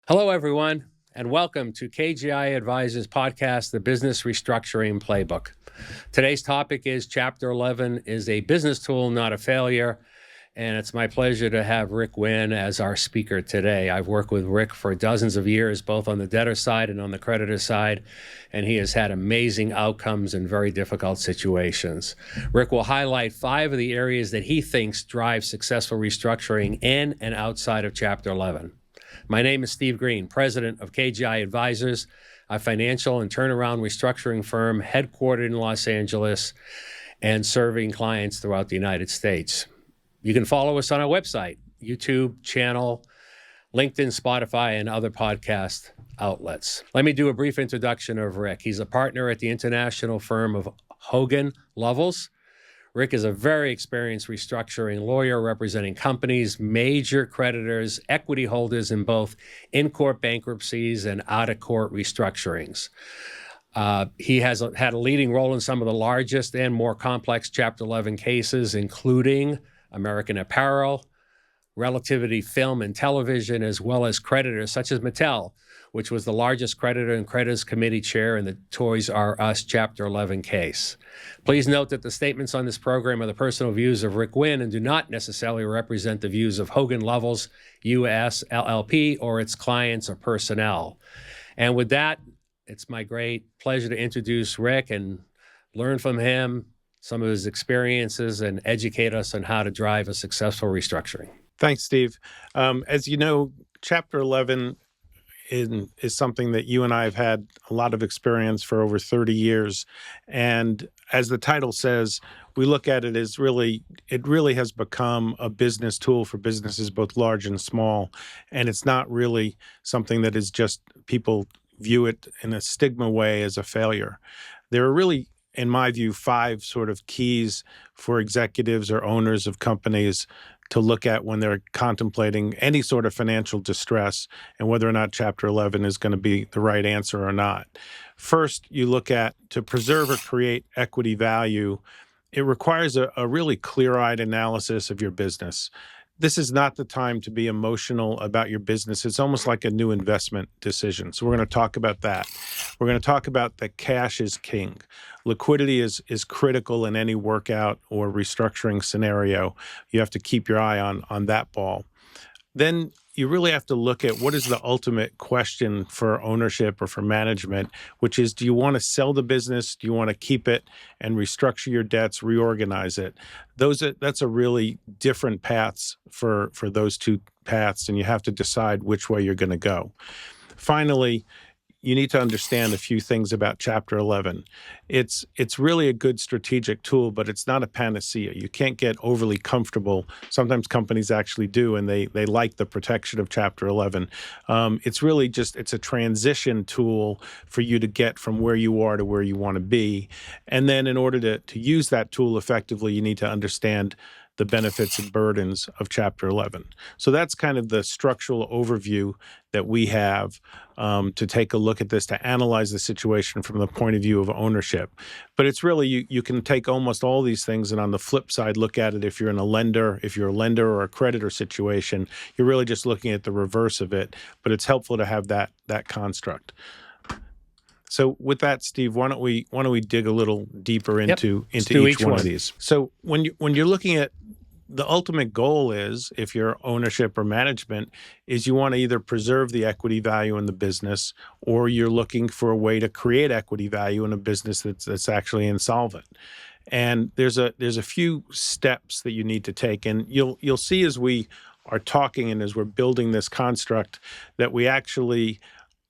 Hello, everyone, and welcome to KGI Advisors podcast, the Business Restructuring Playbook. Today's topic is Chapter 11 is a business tool, not a failure. And it's my pleasure to have Rick Wynne as our speaker today. I've worked with Rick for dozens of years, both on the debtor side and on the creditor side, and he has had amazing outcomes in very difficult situations. Rick will highlight 5 of the areas that he thinks drive successful restructuring in and outside of Chapter 11. My name is Steve Green, president of KGI Advisors, a financial and turnaround restructuring firm headquartered in Los Angeles and serving clients throughout the United States. You can follow us on our website, YouTube channel, LinkedIn, Spotify, and other podcast outlets. Let me do a brief introduction of Rick. He's a partner at the international firm of Hogan, Lovells. Rick is a very experienced restructuring lawyer representing companies, major creditors, equity holders in both in-court bankruptcies and out-of-court restructurings. He has had a leading role in some of the largest and more complex Chapter 11 cases, including American Apparel, Relativity Film and Television, as well as creditors such as Mattel, which was the largest creditor and creditors committee chair in the Toys R Us Chapter 11 case. Please note that the statements on this program are the personal views of Rick Wynne and do not necessarily represent the views of Hogan Lovells, U.S., LLP, or its clients or personnel. And with that, it's my great pleasure to introduce Rick and learn from him some of his experiences and educate us on how to drive a successful restructuring. Thanks, Steve. As you know, Chapter 11 is something that you and I have had a lot of experience for over 30 years. And as the title says, we look at it as it really has become a business tool for businesses both large and small. And it's not really something that is just people view it in a stigma way as a failure. There are really, in my view, 5 sort of keys for executives or owners of companies to look at when they're contemplating any sort of financial distress and whether or not Chapter 11 is going to be the right answer or not. First, you look at to preserve or create equity value. It requires a really clear-eyed analysis of your business. This is not the time to be emotional about your business. It's almost like a new investment decision. So we're going to talk about that. We're going to talk about that cash is king. Liquidity is critical in any workout or restructuring scenario. You have to keep your eye on that ball. Then you really have to look at what is the ultimate question for ownership or for management, which is, do you want to sell the business? Do you want to keep it and restructure your debts, reorganize it? That's a really different paths for those 2 paths, and you have to decide which way you're going to go. Finally, you need to understand a few things about Chapter 11. It's really a good strategic tool, but it's not a panacea. You can't get overly comfortable. Sometimes companies actually do, and they like the protection of Chapter 11. It's really it's a transition tool for you to get from where you are to where you want to be. And then in order to use that tool effectively, you need to understand the benefits and burdens of Chapter 11. So that's kind of the structural overview that we have to take a look at this, to analyze the situation from the point of view of ownership. But it's really, you can take almost all these things and on the flip side, look at it if you're a lender or a creditor situation, you're really just looking at the reverse of it, but it's helpful to have that construct. So with that, Steve, why don't we dig a little deeper into each one of these? So when you're looking at the ultimate goal is, if you're ownership or management, is you want to either preserve the equity value in the business, or you're looking for a way to create equity value in a business that's actually insolvent. And there's a few steps that you need to take, and you'll see as we are talking and as we're building this construct that we actually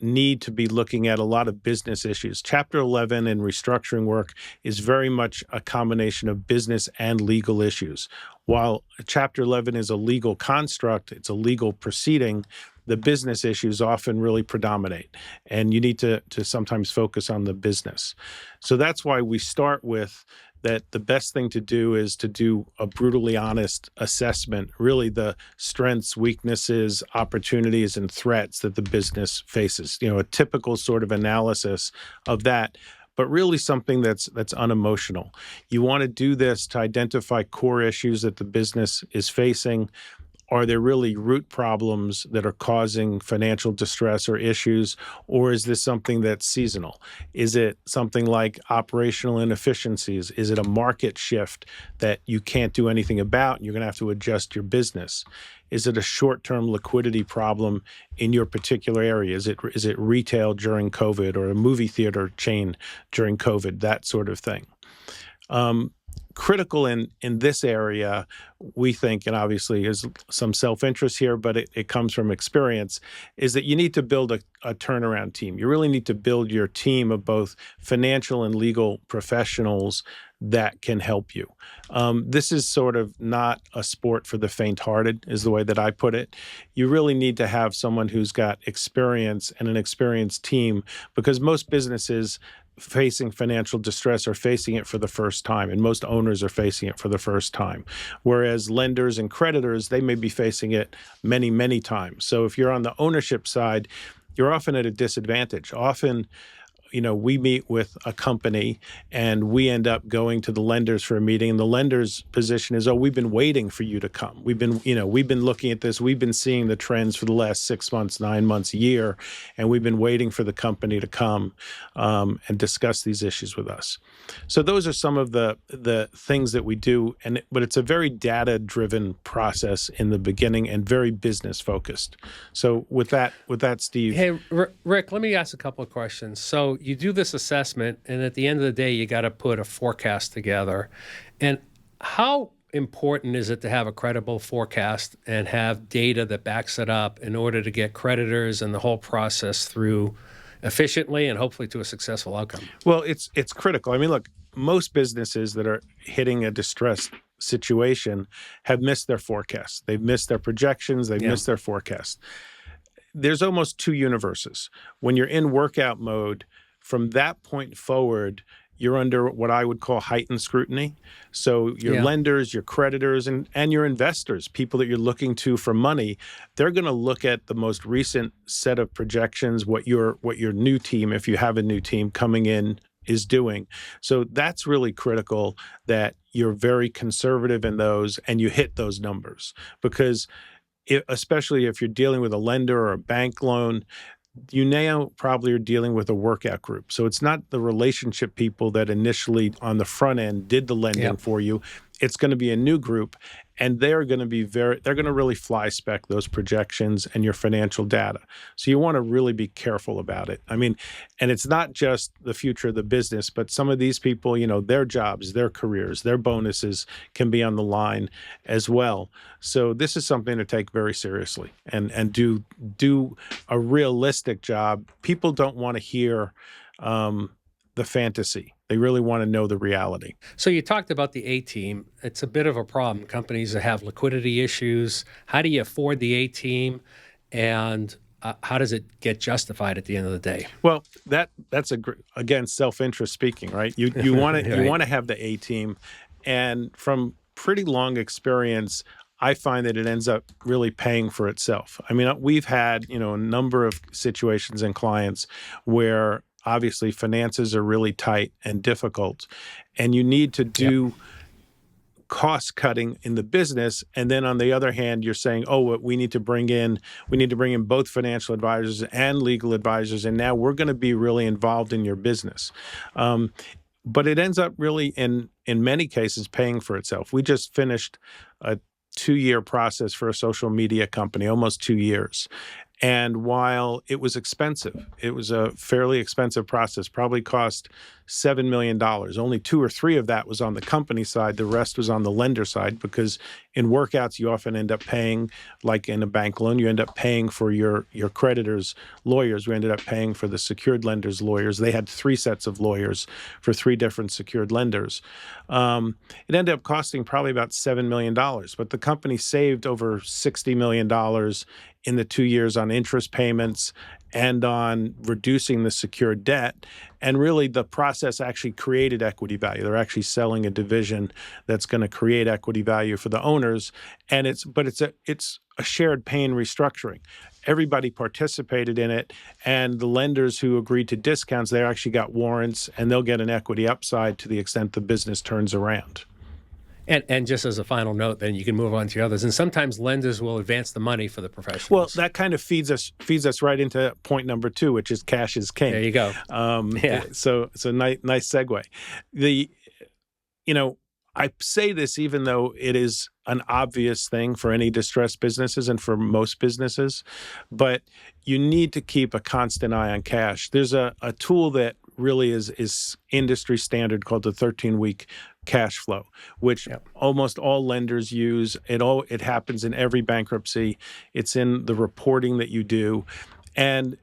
need to be looking at a lot of business issues. Chapter 11 in restructuring work is very much a combination of business and legal issues. While Chapter 11 is a legal construct, it's a legal proceeding, the business issues often really predominate, and you need to sometimes focus on the business. So that's why we start with that the best thing to do is to do a brutally honest assessment, really the strengths, weaknesses, opportunities, and threats that the business faces. A typical sort of analysis of that, but really something that's unemotional. You want to do this to identify core issues that the business is facing. are there really root problems that are causing financial distress or issues, or is this something that's seasonal? Is it something like operational inefficiencies? Is it a market shift that you can't do anything about and you're going to have to adjust your business? Is it a short-term liquidity problem in your particular area? Is it retail during COVID or a movie theater chain during COVID, that sort of thing? Critical in this area, we think, and obviously is some self-interest here, but it comes from experience, is that you need to build a turnaround team. You really need to build your team of both financial and legal professionals that can help you. This is sort of not a sport for the faint-hearted, is the way that I put it. You really need to have someone who's got experience and an experienced team, because most businesses facing financial distress are facing it for the first time, and most owners are facing it for the first time. Whereas lenders and creditors, they may be facing it many, many times. So if you're on the ownership side, you're often at a disadvantage. Often, we meet with a company and we end up going to the lenders for a meeting, and the lender's position is, we've been waiting for you to come. We've been looking at this. We've been seeing the trends for the last 6 months, 9 months, a year, and we've been waiting for the company to come and discuss these issues with us. So those are some of the things that we do, but it's a very data-driven process in the beginning and very business-focused. So with that, Steve. Hey, Rick, let me ask a couple of questions. So you do this assessment, and at the end of the day, you got to put a forecast together. And how important is it to have a credible forecast and have data that backs it up in order to get creditors and the whole process through efficiently and hopefully to a successful outcome? Well, it's critical. I mean, look, most businesses that are hitting a distressed situation have missed their forecasts. They've missed their projections. They've missed their forecasts. There's almost two universes. When you're in workout mode, from that point forward, you're under what I would call heightened scrutiny. So your lenders, your creditors, and your investors, people that you're looking to for money, they're going to look at the most recent set of projections, what your new team, if you have a new team coming in, is doing. So that's really critical, that you're very conservative in those and you hit those numbers, because especially if you're dealing with a lender or a bank loan, you now probably are dealing with a workout group. So it's not the relationship people that initially on the front end did the lending for you. It's going to be a new group, and they're going to really fly spec those projections and your financial data. So you want to really be careful about it. I mean, and it's not just the future of the business, but some of these people, their jobs, their careers, their bonuses can be on the line as well. So this is something to take very seriously and do a realistic job. People don't want to hear the fantasy. They really want to know the reality. So you talked about the A-team. It's a bit of a problem. Companies that have liquidity issues. How do you afford the A-team, and how does it get justified at the end of the day? Well, that's again, self-interest speaking, right? You want to you want to have the A-team, and from pretty long experience, I find that it ends up really paying for itself. I mean, we've had a number of situations and clients where obviously finances are really tight and difficult, and you need to do cost cutting in the business. And then on the other hand, you're saying, we need to bring in both financial advisors and legal advisors, and now we're going to be really involved in your business. But it ends up really in many cases paying for itself. We just finished a 2-year process for a social media company, almost 2 years. And while it was expensive, it was a fairly expensive process, probably cost $7 million. Only 2 or 3 of that was on the company side. The rest was on the lender side, because in workouts, you often end up paying, like in a bank loan, you end up paying for your creditors' lawyers. We ended up paying for the secured lenders' lawyers. They had 3 sets of lawyers for 3 different secured lenders. It ended up costing probably about $7 million, but the company saved over $60 million in the 2 years on interest payments and on reducing the secured debt. And really, the process actually created equity value. They're actually selling a division that's going to create equity value for the owners. And it's a shared pain restructuring. Everybody participated in it, and the lenders who agreed to discounts, they actually got warrants, and they'll get an equity upside to the extent the business turns around. And just as a final note, then you can move on to others. And sometimes lenders will advance the money for the Well, professionals. that kind of feeds us right into point number 2, which is cash is king. There you go. Yeah. So nice segue. The you know, I say this even though it is an obvious thing for any distressed businesses and for most businesses, but you need to keep a constant eye on cash. There's a tool that really is industry standard called the 13-week cash flow, which almost all lenders use. It happens in every bankruptcy. It's in the reporting that you do. And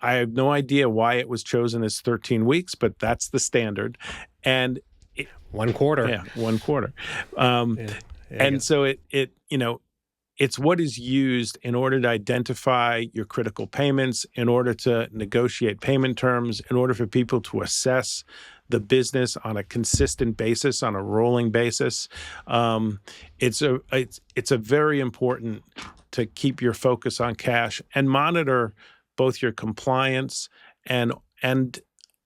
I have no idea why it was chosen as 13 weeks, but that's the standard. And 1 quarter. Yeah, 1 quarter. And so it's what is used in order to identify your critical payments, in order to negotiate payment terms, in order for people to assess the business on a consistent basis, on a rolling basis. It's a very important to keep your focus on cash and monitor both your compliance and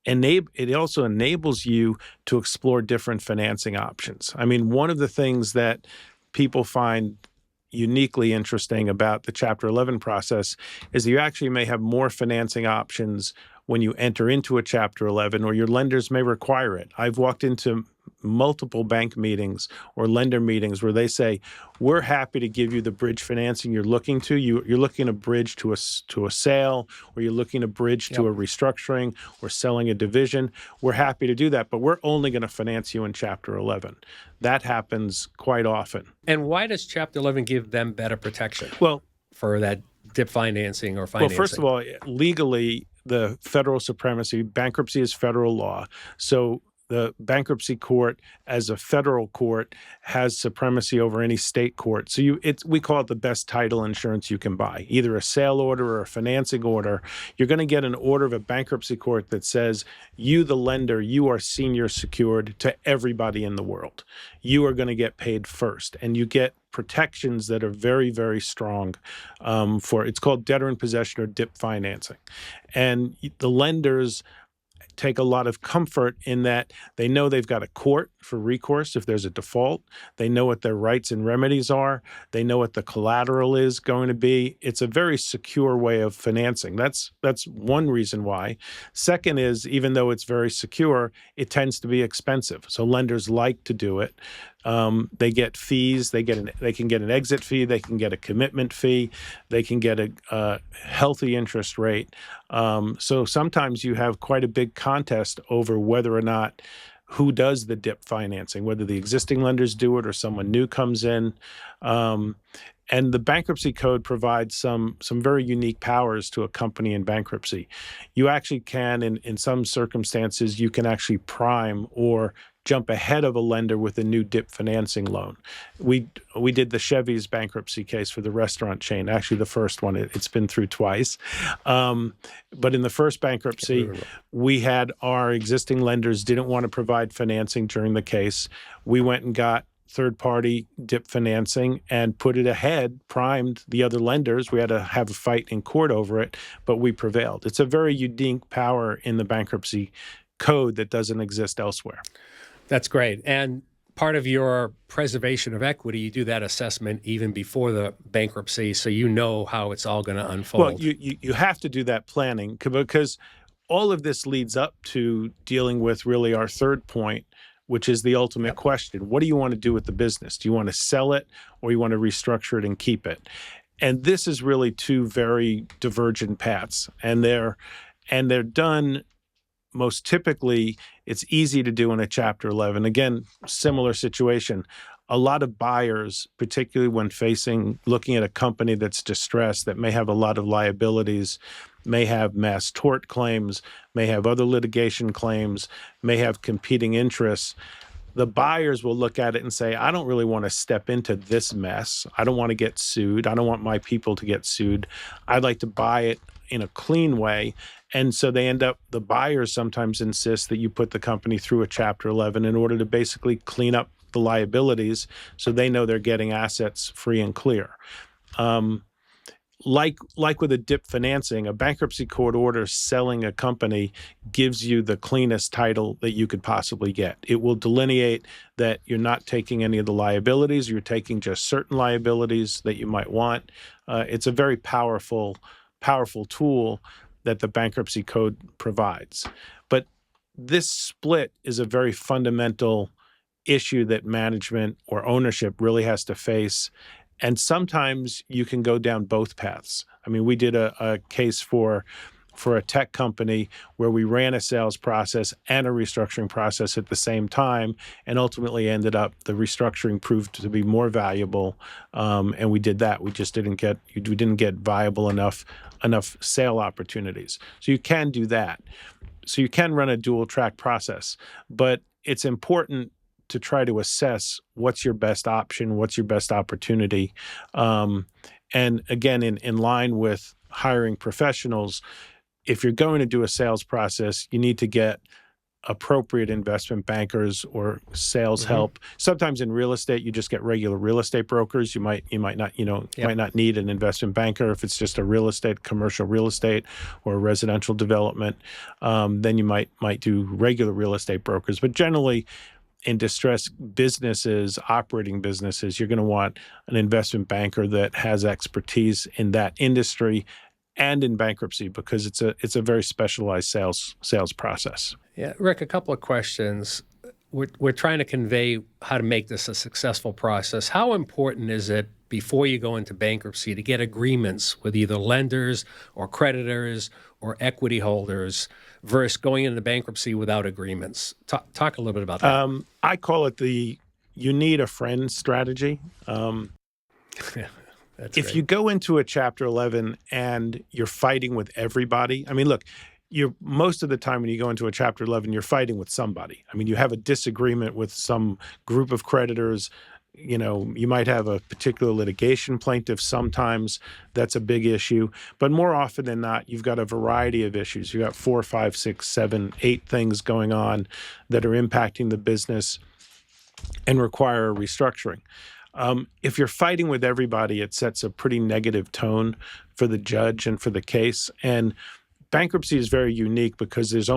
it also enables you to explore different financing options. I mean, one of the things that people find uniquely interesting about the Chapter 11 process is that you actually may have more financing options when you enter into a Chapter 11, or your lenders may require it. I've walked into multiple bank meetings or lender meetings where they say, we're happy to give you the bridge financing you're looking to. You're looking to bridge to a sale, or you're looking to bridge to a restructuring or selling a division. We're happy to do that, but we're only going to finance you in Chapter 11. That happens quite often. And why does Chapter 11 give them better protection? Well, for that DIP financing or financing? Well, first of all, legally, the federal supremacy, bankruptcy is federal law. So the bankruptcy court, as a federal court, has supremacy over any state court. So we call it the best title insurance you can buy, either a sale order or a financing order. You're going to get an order of a bankruptcy court that says, you, the lender, you are senior secured to everybody in the world. You are going to get paid first, and you get protections that are very, very strong it's called debtor in possession or DIP financing. And the lenders take a lot of comfort in that they know they've got a court for recourse if there's a default. They know what their rights and remedies are. They know what the collateral is going to be. It's a very secure way of financing. That's one reason why. Second is, even though it's very secure, it tends to be expensive. So lenders like to do it. They get fees. They can get an exit fee. They can get a commitment fee. They can get a healthy interest rate. So sometimes you have quite a big contest over whether or not who does the DIP financing, whether the existing lenders do it or someone new comes in. And the bankruptcy code provides some very unique powers to a company in bankruptcy. You actually can, in some circumstances, you can actually prime or jump ahead of a lender with a new DIP financing loan. We did the Chevy's bankruptcy case for the restaurant chain, actually the first one. It's been through twice. But in the first bankruptcy, we had our existing lenders didn't want to provide financing during the case. We went and got third-party DIP financing and put it ahead, primed the other lenders. We had to have a fight in court over it, but we prevailed. It's a very unique power in the bankruptcy code that doesn't exist elsewhere. That's great. And part of your preservation of equity, you do that assessment even before the bankruptcy, so you know how it's all going to unfold. Well, you have to do that planning because all of this leads up to dealing with really our third point, which is the ultimate question. What do you want to do with the business? Do you want to sell it, or you want to restructure it and keep it? And this is really two very divergent paths, and they're done. Most typically, it's easy to do in a Chapter 11. Again, similar situation. A lot of buyers, particularly when looking at a company that's distressed, that may have a lot of liabilities, may have mass tort claims, may have other litigation claims, may have competing interests. The buyers will look at it and say, I don't really want to step into this mess. I don't want to get sued. I don't want my people to get sued. I'd like to buy it in a clean way. And so the buyers sometimes insist that you put the company through a Chapter 11 in order to basically clean up the liabilities so they know they're getting assets free and clear. like with a dip financing, a bankruptcy court order selling a company gives you the cleanest title that you could possibly get. It will delineate that you're not taking any of the liabilities, you're taking just certain liabilities that you might want. It's a very powerful tool that the bankruptcy code provides. But this split is a very fundamental issue that management or ownership really has to face. And sometimes you can go down both paths. I mean, we did a case for a tech company where we ran a sales process and a restructuring process at the same time, and ultimately ended up the restructuring proved to be more valuable, and we did that. We just didn't get viable enough sale opportunities. So you can do that. So you can run a dual track process, but it's important to try to assess what's your best option, what's your best opportunity. And again, in line with hiring professionals, if you're going to do a sales process, you need to get appropriate investment bankers or sales help. Sometimes in real estate, you just get regular real estate brokers. You might not, might not need an investment banker if it's just a commercial real estate or a residential development. Then you might do regular real estate brokers. But generally, in distressed businesses, operating businesses, you're going to want an investment banker that has expertise in that industry and in bankruptcy, because it's a very specialized sales process. Yeah, Rick, a couple of questions. We're trying to convey how to make this a successful process. How important is it before you go into bankruptcy to get agreements with either lenders or creditors or equity holders versus going into bankruptcy without agreements? Talk a little bit about that. I call it the you need a friend strategy. If Right. you go into a Chapter 11 and you're fighting with everybody, I mean, look, most of the time when you go into a Chapter 11, you're fighting with somebody. I mean, you have a disagreement with some group of creditors. You might have a particular litigation plaintiff. Sometimes that's a big issue. But more often than not, you've got a variety of issues. You've got 4, 5, 6, 7, 8 things going on that are impacting the business and require a restructuring. If you're fighting with everybody, it sets a pretty negative tone for the judge and for the case. And bankruptcy is very unique because there's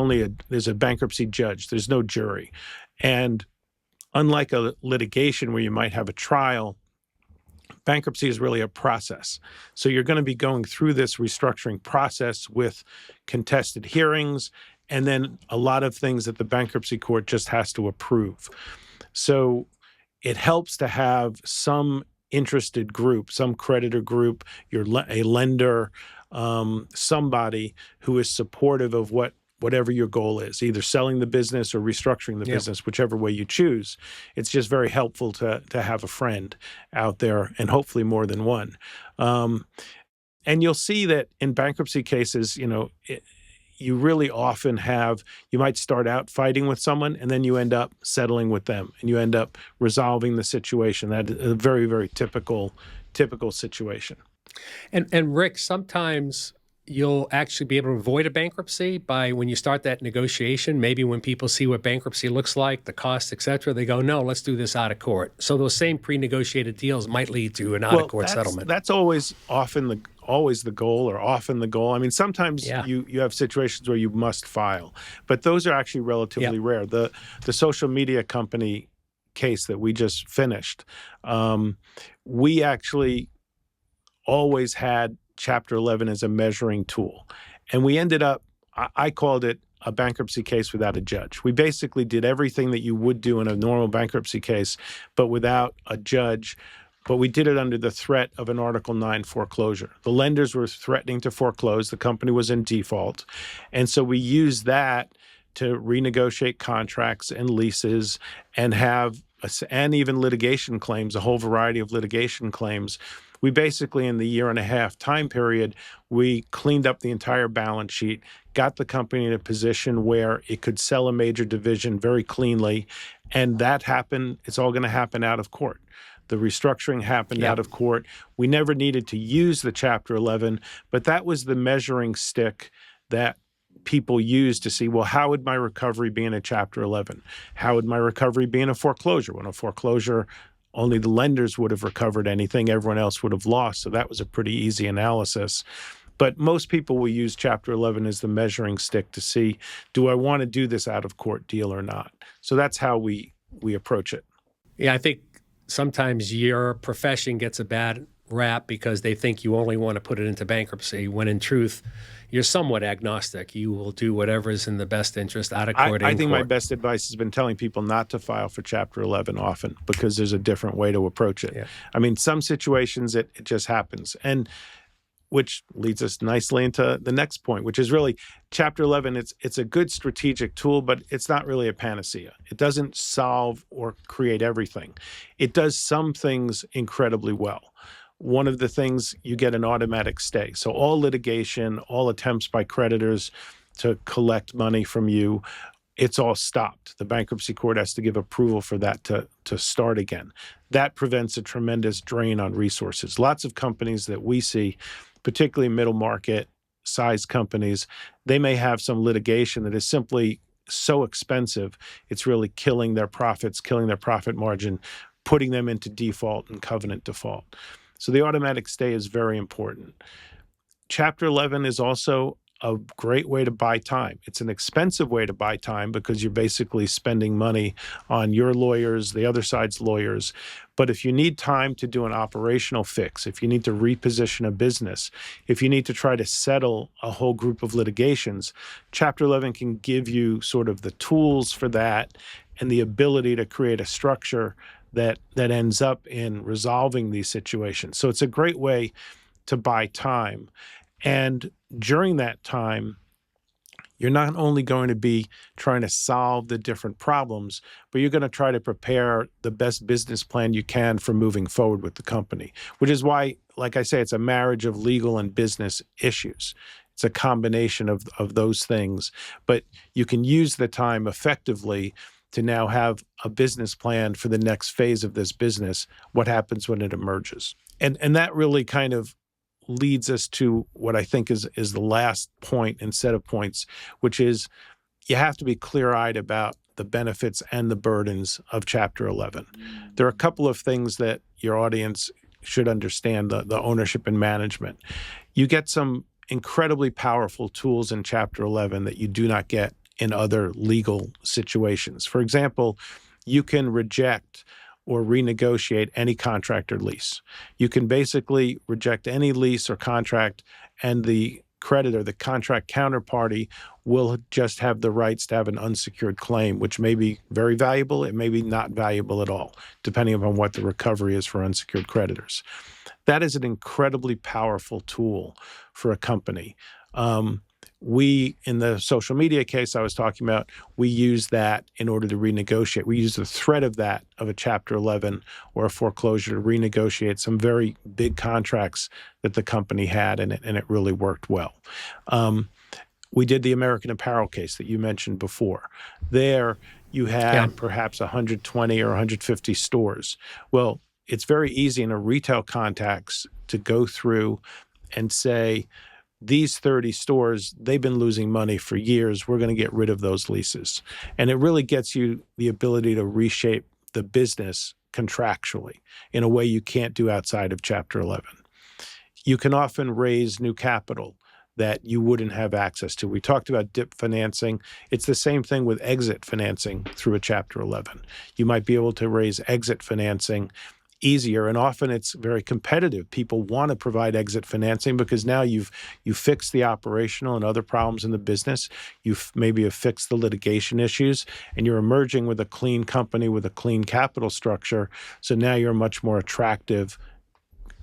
a bankruptcy judge. There's no jury. And unlike a litigation where you might have a trial, bankruptcy is really a process. So you're going to be going through this restructuring process with contested hearings and then a lot of things that the bankruptcy court just has to approve. So it helps to have some interested group, some creditor group, a lender, somebody who is supportive of whatever your goal is, either selling the business or restructuring the business, whichever way you choose. It's just very helpful to have a friend out there, and hopefully more than one. And you'll see that in bankruptcy cases, you really often you might start out fighting with someone and then you end up settling with them and you end up resolving the situation. That is a very, very typical situation. And Rick, sometimes you'll actually be able to avoid a bankruptcy by when you start that negotiation. Maybe when people see what bankruptcy looks like, the cost, et cetera, they go, no, let's do this out of court. So those same pre-negotiated deals might lead to an out-of-court settlement. That's always the goal, or often the goal. I mean, sometimes you have situations where you must file, but those are actually relatively rare. The social media company case that we just finished, we actually always had Chapter 11 as a measuring tool. And we ended up, I called it a bankruptcy case without a judge. We basically did everything that you would do in a normal bankruptcy case, but without a judge. But we did it under the threat of an Article 9 foreclosure. The lenders were threatening to foreclose. The company was in default. And so we used that to renegotiate contracts and leases and even litigation claims, a whole variety of litigation claims. We basically, in the 1.5-year time period, we cleaned up the entire balance sheet, got the company in a position where it could sell a major division very cleanly. And that happened. It's all going to happen out of court. The restructuring happened out of court. We never needed to use the Chapter 11, but that was the measuring stick that people use to see, well, how would my recovery be in a Chapter 11? How would my recovery be in a foreclosure? When a foreclosure only the lenders would have recovered anything. Everyone else would have lost. So that was a pretty easy analysis. But most people will use Chapter 11 as the measuring stick to see, do I want to do this out-of-court deal or not? So that's how we approach it. Yeah, I think sometimes your profession gets a bad rap because they think you only want to put it into bankruptcy, when in truth, you're somewhat agnostic. You will do whatever is in the best interest out of court. I think my best advice has been telling people not to file for Chapter 11 often, because there's a different way to approach it. Yeah. I mean, some situations it just happens. And which leads us nicely into the next point, which is really Chapter 11. It's a good strategic tool, but it's not really a panacea. It doesn't solve or create everything. It does some things incredibly well. One of the things, you get an automatic stay. So all litigation, all attempts by creditors to collect money from you, it's all stopped. The bankruptcy court has to give approval for that to start again. That prevents a tremendous drain on resources. Lots of companies that we see, particularly middle market size companies, they may have some litigation that is simply so expensive, it's really killing their profits, killing their profit margin, putting them into default and covenant default. So the automatic stay is very important. Chapter 11 is also a great way to buy time. It's an expensive way to buy time because you're basically spending money on your lawyers, the other side's lawyers. But if you need time to do an operational fix, if you need to reposition a business, if you need to try to settle a whole group of litigations, Chapter 11 can give you sort of the tools for that and the ability to create a structure that ends up in resolving these situations. So it's a great way to buy time. And during that time, you're not only going to be trying to solve the different problems, but you're going to try to prepare the best business plan you can for moving forward with the company, which is why, like I say, it's a marriage of legal and business issues. It's a combination of those things, but you can use the time effectively to now have a business plan for the next phase of this business, what happens when it emerges. And that really kind of leads us to what I think is the last point and set of points, which is you have to be clear-eyed about the benefits and the burdens of Chapter 11. There are a couple of things that your audience should understand, the ownership and management. You get some incredibly powerful tools in Chapter 11 that you do not get in other legal situations. For example, you can reject or renegotiate any contract or lease. You can basically reject any lease or contract, and the creditor, the contract counterparty, will just have the rights to have an unsecured claim, which may be very valuable. It may be not valuable at all, depending upon what the recovery is for unsecured creditors. That is an incredibly powerful tool for a company. We, in the social media case I was talking about, we use that in order to renegotiate. We use the threat of that, of a Chapter 11 or a foreclosure, to renegotiate some very big contracts that the company had, and it really worked well. We did the American Apparel case that you mentioned before. There, you had perhaps 120 or 150 stores. Well, it's very easy in a retail context to go through and say, these 30 stores, they've been losing money for years. We're going to get rid of those leases. And it really gets you the ability to reshape the business contractually in a way you can't do outside of Chapter 11. You can often raise new capital that you wouldn't have access to. We talked about DIP financing. It's the same thing with exit financing through a Chapter 11. You might be able to raise exit financing easier, and often it's very competitive. People want to provide exit financing because now you've fixed the operational and other problems in the business. You've maybe have fixed the litigation issues, and you're emerging with a clean company with a clean capital structure. So now you're a much more attractive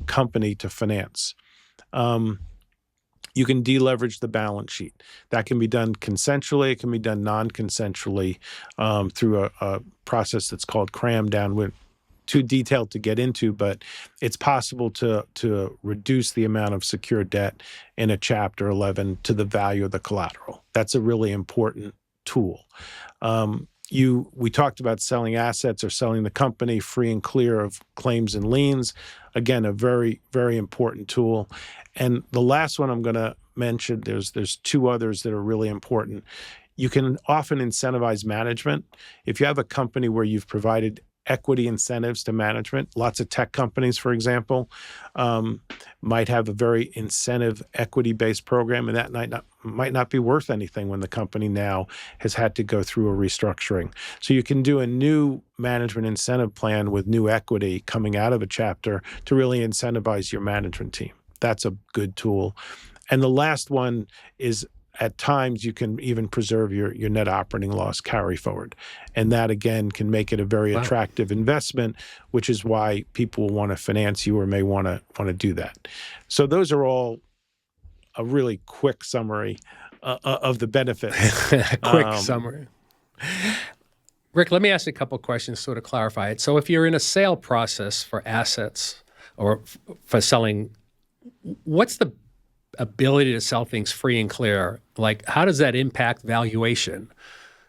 company to finance. You can deleverage the balance sheet. That can be done consensually. It can be done non-consensually through a process that's called cram down. With too detailed to get into, but it's possible to reduce the amount of secured debt in a Chapter 11 to the value of the collateral. That's a really important tool. We talked about selling assets or selling the company free and clear of claims and liens. Again, a very, very important tool. And the last one I'm going to mention, there's two others that are really important. You can often incentivize management. If you have a company where you've provided equity incentives to management. Lots of tech companies, for example, might have a very incentive equity-based program, and that might not be worth anything when the company now has had to go through a restructuring. So you can do a new management incentive plan with new equity coming out of a chapter to really incentivize your management team. That's a good tool. And the last one is, at times, you can even preserve your net operating loss carry forward. And that, again, can make it a very attractive investment, which is why people will want to finance you or may want to do that. So those are all a really quick summary of the benefits. Quick summary. Rick, let me ask you a couple of questions to sort of clarify it. So if you're in a sale process for assets or for selling, what's the ability to sell things free and clear? Like, how does that impact valuation?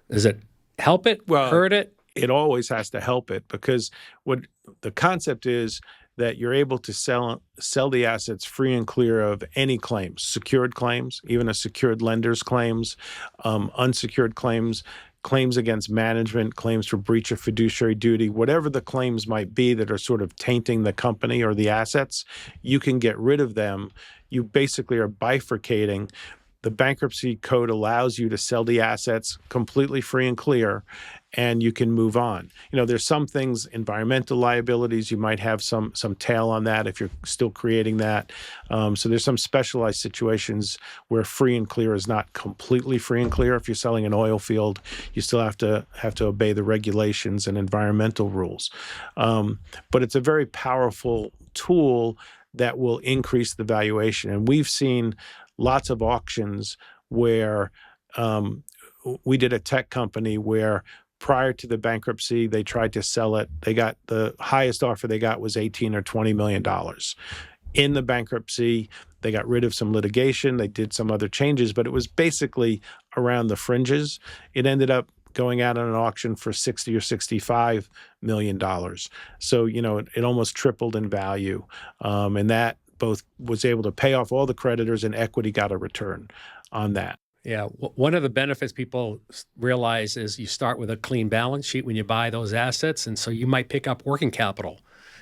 Does it help it, hurt it? It always has to help it, because what the concept is that you're able to sell the assets free and clear of any claims, secured claims, even a secured lender's claims, unsecured claims, claims against management, claims for breach of fiduciary duty, whatever the claims might be that are sort of tainting the company or the assets, you can get rid of them. You basically are bifurcating. The bankruptcy code allows you to sell the assets completely free and clear, and you can move on. You know, there's some things, environmental liabilities, you might have some tail on that if you're still creating that. So there's some specialized situations where free and clear is not completely free and clear. If you're selling an oil field, you still have to obey the regulations and environmental rules. But it's a very powerful tool that will increase the valuation. And we've seen lots of auctions where we did a tech company where prior to the bankruptcy, they tried to sell it. They got the highest offer they got was $18 or $20 million. In the bankruptcy, they got rid of some litigation. They did some other changes, but it was basically around the fringes. It ended up going out on an auction for $60 or $65 million. So, you know, it almost tripled in value. And that both was able to pay off all the creditors, and equity got a return on that. Yeah. One of the benefits people realize is you start with a clean balance sheet when you buy those assets. And so you might pick up working capital.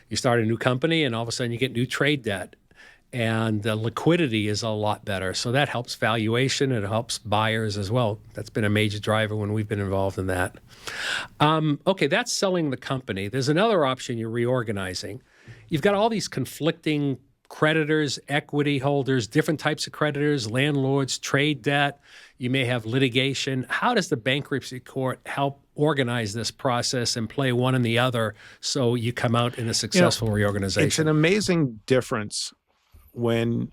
You start a new company and all of a sudden you get new trade debt. And the liquidity is a lot better. So that helps valuation. It helps buyers as well. That's been a major driver when we've been involved in that. Okay, that's selling the company. There's another option, you're reorganizing. You've got all these conflicting creditors, equity holders, different types of creditors, landlords, trade debt. You may have litigation. How does the bankruptcy court help organize this process and play one and the other so you come out in a successful reorganization? It's an amazing difference when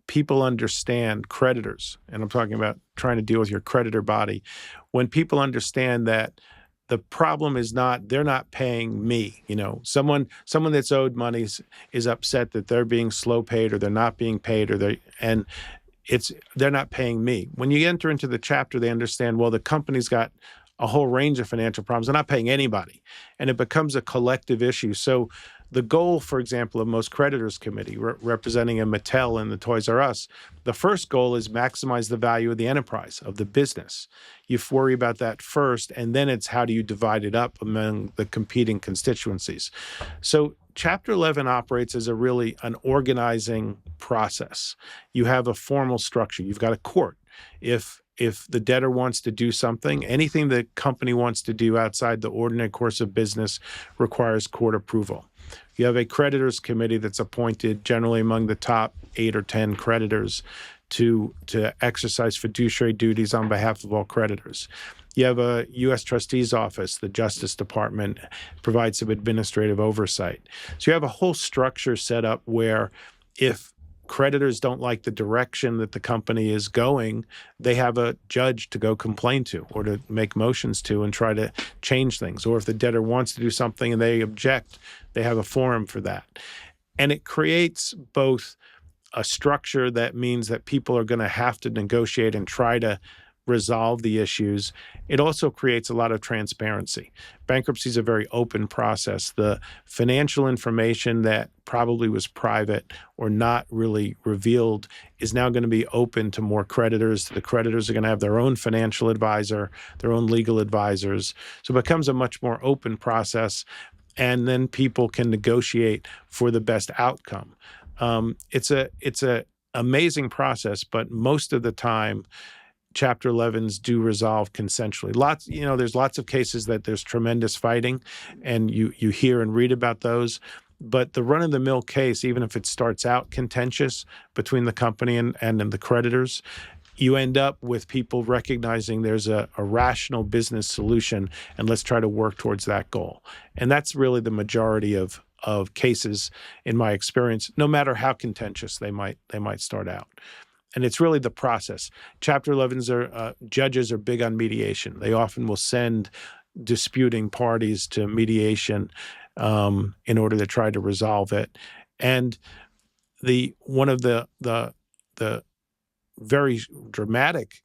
people understand, creditors, and I'm talking about trying to deal with your creditor body, when people understand that the problem is not, they're not paying me. You know, someone that's owed money is upset that they're being slow paid or they're not being paid, or they're not paying me. When you enter into the chapter, they understand, well, the company's got a whole range of financial problems. They're not paying anybody, and it becomes a collective issue. So the goal, for example, of most creditors committee representing a Mattel and the Toys R Us, the first goal is maximize the value of the enterprise, of the business. You worry about that first, and then it's how do you divide it up among the competing constituencies. So Chapter 11 operates as an organizing process. You have a formal structure. You've got a court. If the debtor wants to do something, anything the company wants to do outside the ordinary course of business requires court approval. You have a creditors committee that's appointed generally among the top 8 or 10 creditors to exercise fiduciary duties on behalf of all creditors. You have a U.S. Trustee's Office, the Justice Department provides some administrative oversight. So you have a whole structure set up where if creditors don't like the direction that the company is going, they have a judge to go complain to or to make motions to and try to change things. Or if the debtor wants to do something and they object, they have a forum for that. And it creates both a structure that means that people are going to have to negotiate and try to resolve the issues. It also creates a lot of transparency. Bankruptcy is a very open process. The financial information that probably was private or not really revealed is now going to be open to more creditors. The creditors are going to have their own financial advisor, their own legal advisors. So it becomes a much more open process. and then people can negotiate for the best outcome. It's a amazing process, but most of the time, Chapter 11s do resolve consensually. There's lots of cases that there's tremendous fighting, and you hear and read about those. But the run-of-the-mill case, even if it starts out contentious between the company and the creditors, you end up with people recognizing there's a rational business solution, and let's try to work towards that goal. And that's really the majority of cases, in my experience, no matter how contentious they might start out. And it's really the process. Chapter 11s judges are big on mediation. They often will send disputing parties to mediation in order to try to resolve it. And one of the very dramatic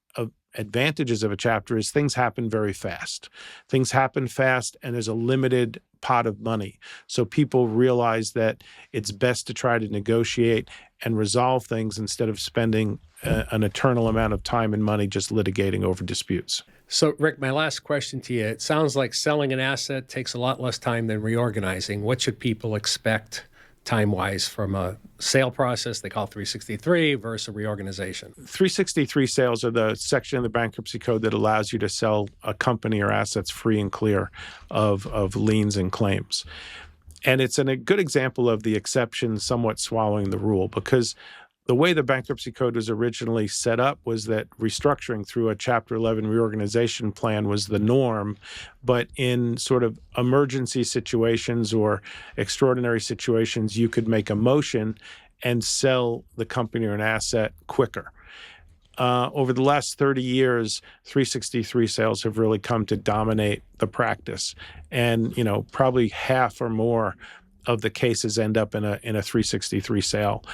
advantages of a chapter is things happen very fast. Things happen fast, and there's a limited pot of money. So people realize that it's best to try to negotiate and resolve things instead of spending an eternal amount of time and money just litigating over disputes. So, Rick, my last question to you, it sounds like selling an asset takes a lot less time than reorganizing. What should people expect time-wise from a sale process they call 363 versus a reorganization? 363 sales are the section of the bankruptcy code that allows you to sell a company or assets free and clear of liens and claims. And it's a good example of the exception somewhat swallowing the rule, because the way the bankruptcy code was originally set up was that restructuring through a Chapter 11 reorganization plan was the norm, but in sort of emergency situations or extraordinary situations, you could make a motion and sell the company or an asset quicker. Over the last 30 years, 363 sales have really come to dominate the practice. And, probably half or more of the cases end up in a 363 sale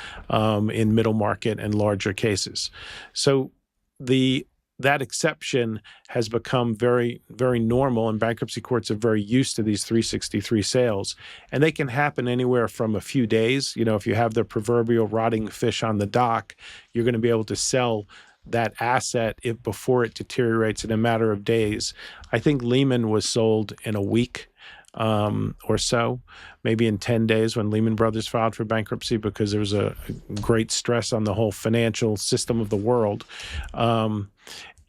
in middle market and larger cases. So that exception has become very, very normal, and bankruptcy courts are very used to these 363 sales. And they can happen anywhere from a few days. If you have the proverbial rotting fish on the dock, you're going to be able to sell that asset before it deteriorates in a matter of days. I think Lehman was sold in a week or so, maybe in 10 days when Lehman Brothers filed for bankruptcy, because there was a great stress on the whole financial system of the world. But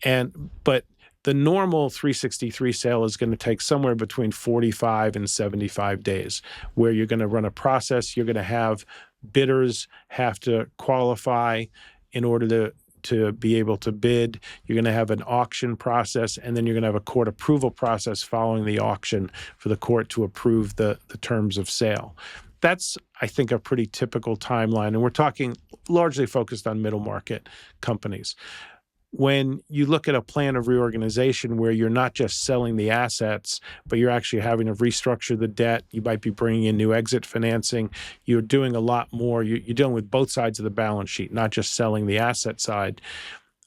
the normal 363 sale is going to take somewhere between 45 and 75 days, where you're going to run a process. You're going to have bidders have to qualify in order to be able to bid. You're going to have an auction process, and then you're going to have a court approval process following the auction for the court to approve the terms of sale. That's, I think, a pretty typical timeline, and we're talking largely focused on middle market companies. When you look at a plan of reorganization where you're not just selling the assets, but you're actually having to restructure the debt, you might be bringing in new exit financing, you're doing a lot more. You're dealing with both sides of the balance sheet, not just selling the asset side.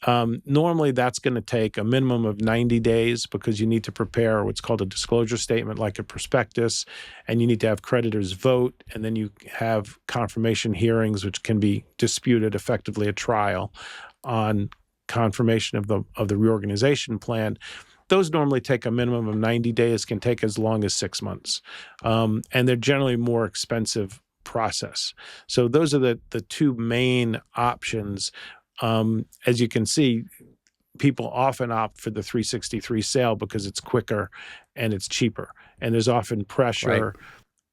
Normally, that's going to take a minimum of 90 days, because you need to prepare what's called a disclosure statement, like a prospectus, and you need to have creditors vote, and then you have confirmation hearings, which can be disputed, effectively a trial on confirmation of the reorganization plan. Those normally take a minimum of 90 days, can take as long as 6 months. And they're generally more expensive process. So those are the two main options. As you can see, people often opt for the 363 sale because it's quicker and it's cheaper. And there's often pressure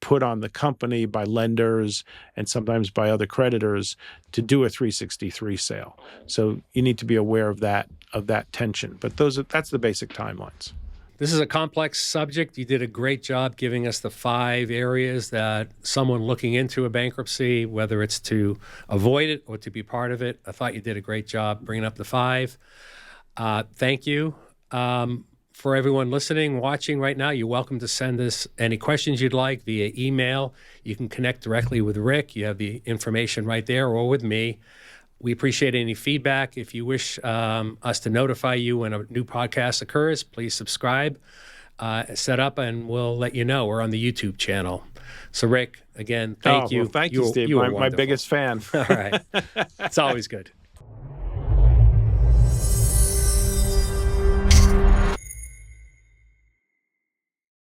put on the company by lenders and sometimes by other creditors to do a 363 sale. So you need to be aware of that tension. But that's the basic timelines. This is a complex subject. You did a great job giving us the 5 areas that someone looking into a bankruptcy, whether it's to avoid it or to be part of it. I thought you did a great job bringing up the 5. Thank you. For everyone listening, watching right now, you're welcome to send us any questions you'd like via email. You can connect directly with Rick. You have the information right there, or with me. We appreciate any feedback. If you wish us to notify you when a new podcast occurs, please subscribe, set up, and we'll let you know. We're on the YouTube channel. So, Rick, again, thank you. Well, thank you, Steve. You were my biggest fan. All right. It's always good.